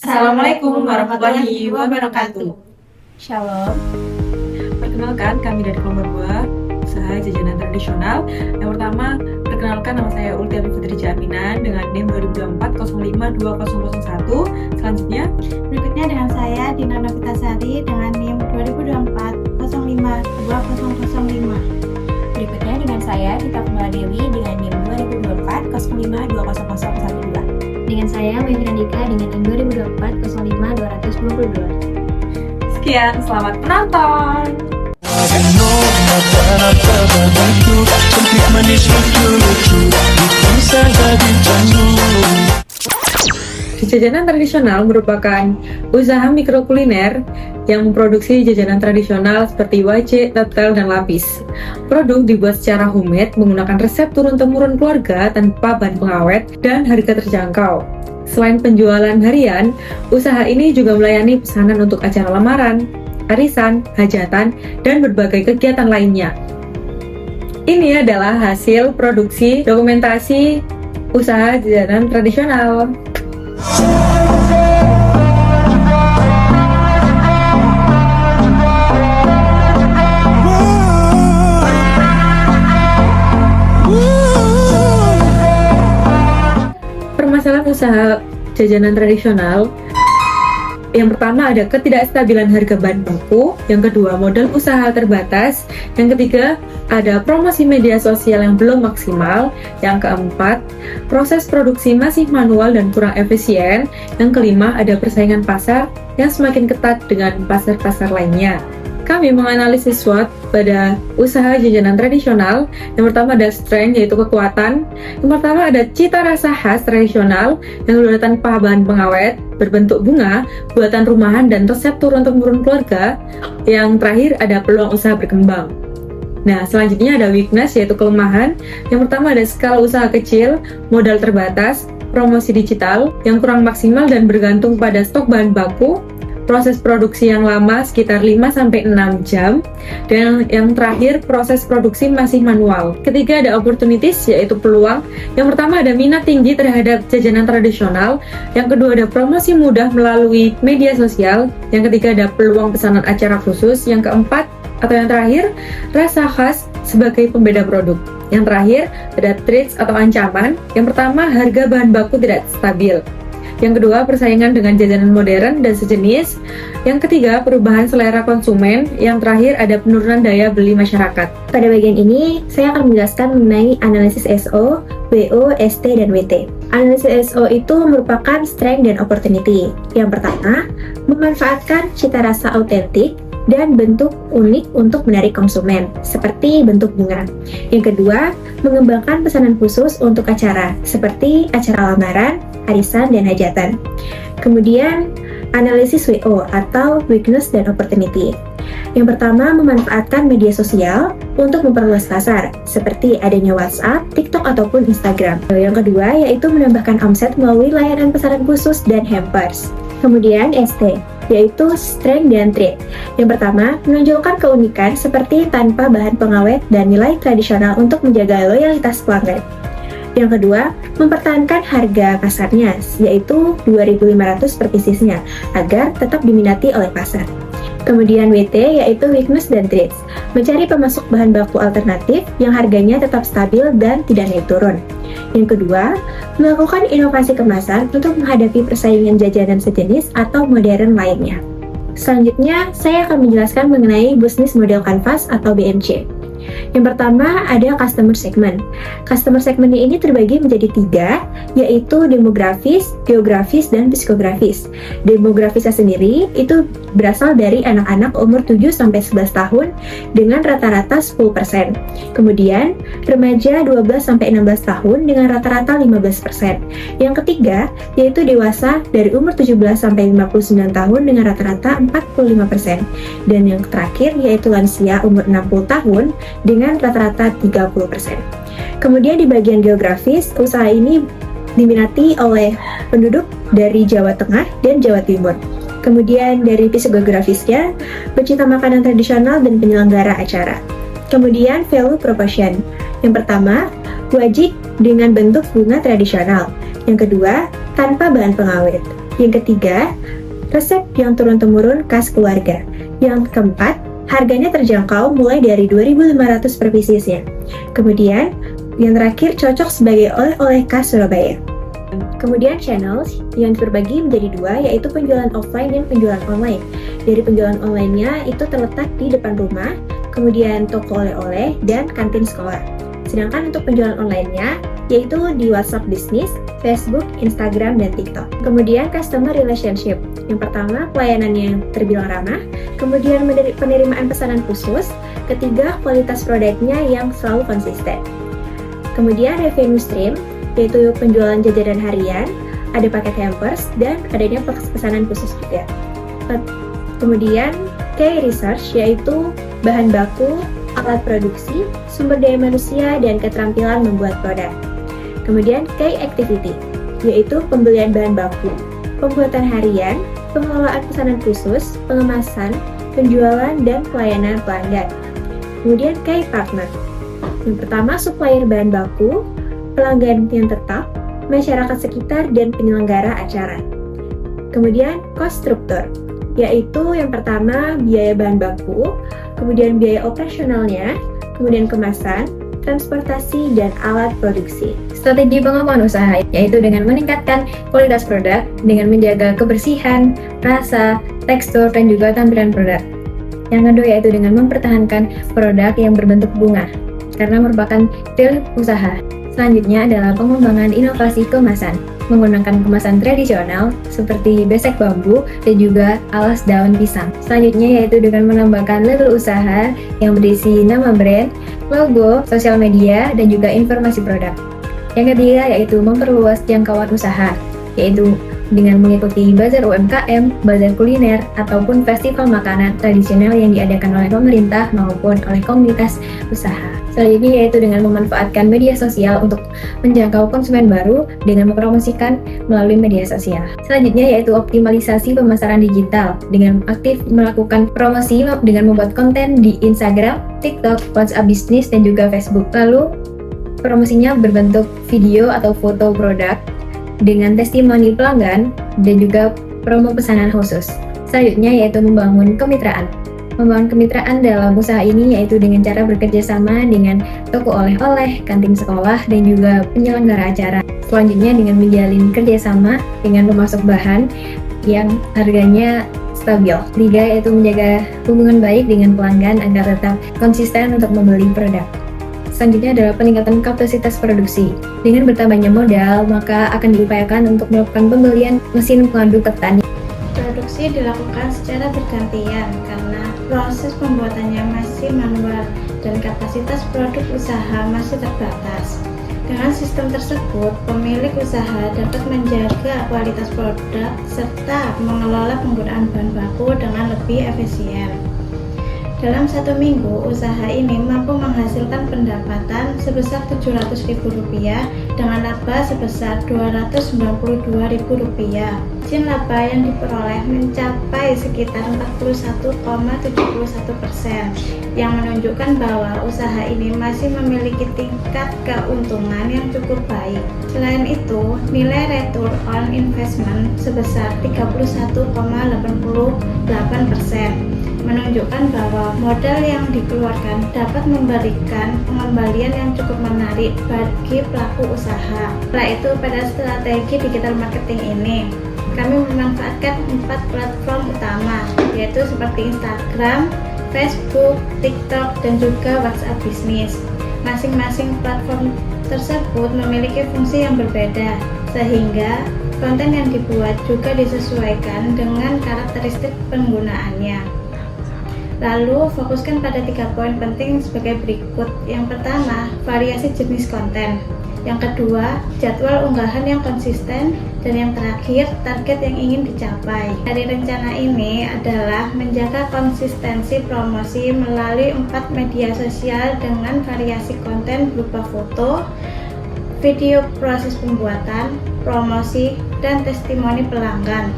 Assalamualaikum warahmatullahi wabarakatuh. Shalom. Perkenalkan, kami dari kelompok 2 usaha jajanan tradisional. Yang pertama, perkenalkan, nama saya Ultiani Putri Jaminan dengan NIM 2024-05-2001. Selanjutnya, Berikutnya dengan saya Dina Novitasari dengan NIM 2024-05-2005. Berikutnya dengan saya Dita Kumala Dewi dengan NIM 2024-05-20012. Dengan saya Mayfri Andika dengan NIM 2024-05-222. sekian, selamat menonton. Jajanan tradisional merupakan usaha mikrokuliner yang memproduksi jajanan tradisional seperti wajik, tetel, dan lapis. Produk dibuat secara homemade menggunakan resep turun-temurun keluarga tanpa bahan pengawet dan harga terjangkau. Selain penjualan harian, usaha ini juga melayani pesanan untuk acara lamaran, arisan, hajatan, dan berbagai kegiatan lainnya. Ini adalah hasil produksi dokumentasi usaha jajanan tradisional. Permasalahan usaha jajanan tradisional, yang pertama ada ketidakstabilan harga bahan baku, yang kedua modal usaha terbatas, yang ketiga ada promosi media sosial yang belum maksimal, yang keempat proses produksi masih manual dan kurang efisien, yang kelima ada persaingan pasar yang semakin ketat dengan pasar-pasar lainnya. Kami menganalisis SWOT pada usaha jajanan tradisional. Yang pertama ada strength, yaitu kekuatan. Yang pertama ada cita rasa khas tradisional yang dibuat tanpa bahan pengawet, berbentuk bunga, buatan rumahan, dan resep turun-temurun keluarga. Yang terakhir ada peluang usaha berkembang. Nah, selanjutnya ada weakness, yaitu kelemahan. Yang pertama ada skala usaha kecil, modal terbatas, promosi digital yang kurang maksimal dan bergantung pada stok bahan baku, proses produksi yang lama sekitar 5-6 jam, dan yang terakhir proses produksi masih manual. Ketiga ada opportunities, yaitu peluang. Yang pertama ada minat tinggi terhadap jajanan tradisional, yang kedua ada promosi mudah melalui media sosial, yang ketiga ada peluang pesanan acara khusus, yang keempat atau yang terakhir rasa khas sebagai pembeda produk. Yang terakhir ada threats atau ancaman. Yang pertama harga bahan baku tidak stabil, yang kedua persaingan dengan jajanan modern dan sejenis, yang ketiga perubahan selera konsumen, yang terakhir ada penurunan daya beli masyarakat. Pada bagian ini, saya akan menjelaskan mengenai analisis SO, WO, ST, dan WT. Analisis SO itu merupakan strength dan opportunity. Yang pertama, memanfaatkan cita rasa autentik dan bentuk unik untuk menarik konsumen, seperti bentuk bunga. Yang kedua, mengembangkan pesanan khusus untuk acara, seperti acara lamaran, arisan, dan hajatan. Kemudian, analisis WO atau weakness dan opportunity. Yang pertama, memanfaatkan media sosial untuk memperluas pasar, seperti adanya WhatsApp, TikTok, ataupun Instagram. Yang kedua, yaitu menambahkan omset melalui layanan pesanan khusus dan hampers. Kemudian, ST, yaitu strength dan trait. Yang pertama, menonjolkan keunikan seperti tanpa bahan pengawet dan nilai tradisional untuk menjaga loyalitas pelanggan. Yang kedua, mempertahankan harga pasarnya, yaitu 2.500 per piecesnya, agar tetap diminati oleh pasar. Kemudian WT, yaitu weakness dan traits, mencari pemasok bahan baku alternatif yang harganya tetap stabil dan tidak naik turun. Yang kedua, melakukan inovasi kemasan untuk menghadapi persaingan jajanan sejenis atau modern lainnya. Selanjutnya, saya akan menjelaskan mengenai business model canvas atau BMC. Yang pertama ada customer segment. Customer segmentnya ini terbagi menjadi 3, yaitu demografis, geografis, dan psikografis. Demografisnya sendiri itu berasal dari anak-anak umur 7-11 tahun dengan rata-rata 10%. Kemudian remaja 12-16 tahun dengan rata-rata 15%. Yang ketiga yaitu dewasa dari umur 17-59 tahun dengan rata-rata 45%. Dan yang terakhir yaitu lansia umur 60 tahun dengan rata-rata 30%. Kemudian di bagian geografis, usaha ini diminati oleh penduduk dari Jawa Tengah dan Jawa Timur. Kemudian dari psikografisnya, pecinta makanan tradisional dan penyelenggara acara. Kemudian value proposition. Yang pertama, wajik dengan bentuk bunga tradisional. Yang kedua, tanpa bahan pengawet. Yang ketiga, resep yang turun-temurun khas keluarga. Yang keempat, harganya terjangkau mulai dari 2.500 per piecesnya. Kemudian, yang terakhir cocok sebagai oleh-oleh khas Surabaya. Kemudian channels yang terbagi menjadi dua, yaitu penjualan offline dan penjualan online. Dari penjualan online-nya itu terletak di depan rumah, kemudian toko oleh-oleh, dan kantin sekolah. Sedangkan untuk penjualan online-nya, yaitu di WhatsApp Business, Facebook, Instagram, dan TikTok. Kemudian customer relationship. Yang pertama, pelayanannya yang terbilang ramah. Kemudian penerimaan pesanan khusus. Ketiga, kualitas produknya yang selalu konsisten. Kemudian revenue stream, yaitu penjualan jajanan harian, ada paket hampers, dan adanya pesanan khusus juga. Kemudian key research, yaitu bahan baku, alat produksi, sumber daya manusia, dan keterampilan membuat produk. Kemudian key activity, yaitu pembelian bahan baku, pembuatan harian, pengelolaan pesanan khusus, pengemasan, penjualan, dan pelayanan pelanggan. Kemudian key partner. Yang pertama, supplier bahan baku, pelanggan yang tetap, masyarakat sekitar, dan penyelenggara acara. Kemudian cost structure, yaitu yang pertama biaya bahan baku, kemudian biaya operasionalnya, kemudian kemasan, transportasi, dan alat produksi. Strategi pengembangan usaha yaitu dengan meningkatkan kualitas produk, dengan menjaga kebersihan, rasa, tekstur, dan juga tampilan produk. Yang kedua yaitu dengan mempertahankan produk yang berbentuk bunga, karena merupakan prinsip usaha. Selanjutnya adalah pengembangan inovasi kemasan, menggunakan kemasan tradisional seperti besek bambu dan juga alas daun pisang. Selanjutnya yaitu dengan menambahkan label usaha yang berisi nama brand, logo, sosial media, dan juga informasi produk. Yang ketiga yaitu memperluas jangkauan usaha, yaitu dengan mengikuti bazar UMKM, bazar kuliner, ataupun festival makanan tradisional yang diadakan oleh pemerintah maupun oleh komunitas usaha. Selanjutnya yaitu dengan memanfaatkan media sosial untuk menjangkau konsumen baru dengan mempromosikan melalui media sosial. Selanjutnya yaitu optimalisasi pemasaran digital dengan aktif melakukan promosi dengan membuat konten di Instagram, TikTok, WhatsApp Business, dan juga Facebook. Lalu promosinya berbentuk video atau foto produk dengan testimoni pelanggan dan juga promo pesanan khusus. Selanjutnya yaitu membangun kemitraan. Membangun kemitraan dalam usaha ini yaitu dengan cara bekerja sama dengan toko oleh-oleh, kantin sekolah, dan juga penyelenggara acara. Selanjutnya dengan menjalin kerjasama dengan pemasok bahan yang harganya stabil. Ketiga yaitu menjaga hubungan baik dengan pelanggan agar tetap konsisten untuk membeli produk. Selanjutnya adalah peningkatan kapasitas produksi. Dengan bertambahnya modal, maka akan diupayakan untuk melakukan pembelian mesin pengaduk ketan. Produksi dilakukan secara bergantian karena proses pembuatannya masih manual dan kapasitas produk usaha masih terbatas. Dengan sistem tersebut, pemilik usaha dapat menjaga kualitas produk serta mengelola penggunaan bahan baku dengan lebih efisien. Dalam 1 minggu, usaha ini mampu menghasilkan pendapatan sebesar Rp700.000 dengan laba sebesar Rp292.000. Margin laba yang diperoleh mencapai sekitar 41,71%, yang menunjukkan bahwa usaha ini masih memiliki tingkat keuntungan yang cukup baik. Selain itu, nilai return on investment sebesar 31,88%. Menunjukkan bahwa modal yang dikeluarkan dapat memberikan pengembalian yang cukup menarik bagi pelaku usaha. Setelah itu, pada strategi digital marketing ini, kami memanfaatkan 4 platform utama, yaitu seperti Instagram, Facebook, TikTok, dan juga WhatsApp Business. Masing-masing platform tersebut memiliki fungsi yang berbeda, sehingga konten yang dibuat juga disesuaikan dengan karakteristik penggunaannya. Lalu, fokuskan pada 3 poin penting sebagai berikut. Yang pertama, variasi jenis konten. Yang kedua, jadwal unggahan yang konsisten. Dan yang terakhir, target yang ingin dicapai. Dari rencana ini adalah menjaga konsistensi promosi melalui 4 media sosial dengan variasi konten berupa foto, video proses pembuatan, promosi, dan testimoni pelanggan.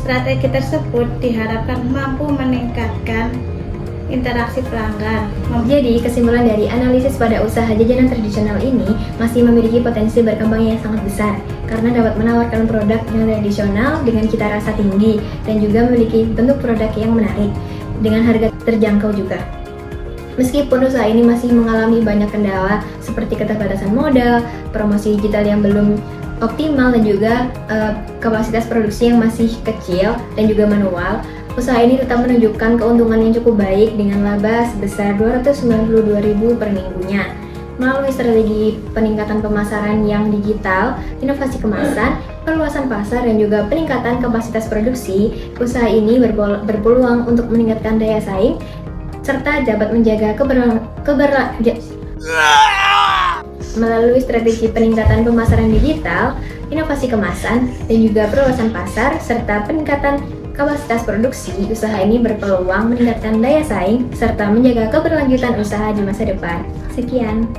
Strategi tersebut diharapkan mampu meningkatkan interaksi pelanggan. Jadi, kesimpulan dari analisis pada usaha jajanan tradisional ini masih memiliki potensi berkembang yang sangat besar karena dapat menawarkan produk yang tradisional dengan cita rasa tinggi dan juga memiliki bentuk produk yang menarik dengan harga terjangkau juga. Meskipun usaha ini masih mengalami banyak kendala seperti keterbatasan modal, promosi digital yang belum optimal dan juga kapasitas produksi yang masih kecil dan juga manual, usaha ini tetap menunjukkan keuntungan yang cukup baik dengan laba sebesar Rp292.000 per minggunya. Melalui strategi peningkatan pemasaran yang digital, inovasi kemasan, perluasan pasar, dan juga peningkatan kapasitas produksi, usaha ini berpeluang untuk meningkatkan daya saing serta dapat menjaga melalui strategi peningkatan pemasaran digital, inovasi kemasan, dan juga perluasan pasar serta peningkatan kapasitas produksi, usaha ini berpeluang meningkatkan daya saing serta menjaga keberlanjutan usaha di masa depan. Sekian.